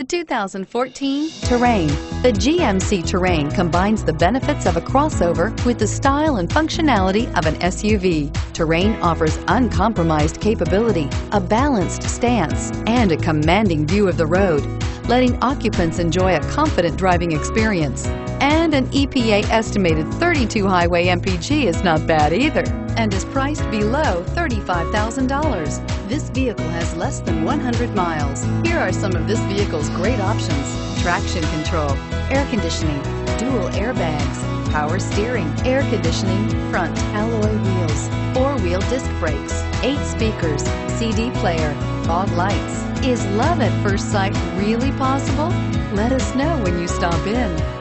The 2014 Terrain. The GMC Terrain combines the benefits of a crossover with the style and functionality of an SUV. Terrain offers uncompromised capability, a balanced stance, and a commanding view of the road, letting occupants enjoy a confident driving experience. And an EPA estimated 32 highway MPG is not bad either, and is priced below $35,000. This vehicle has less than 100 miles. Here are some of this vehicle's great options: traction control, air conditioning, dual airbags, power steering, air conditioning, front alloy wheels, four-wheel disc brakes, 8 speakers, CD player, fog lights. Is love at first sight really possible? Let us know when you stop in.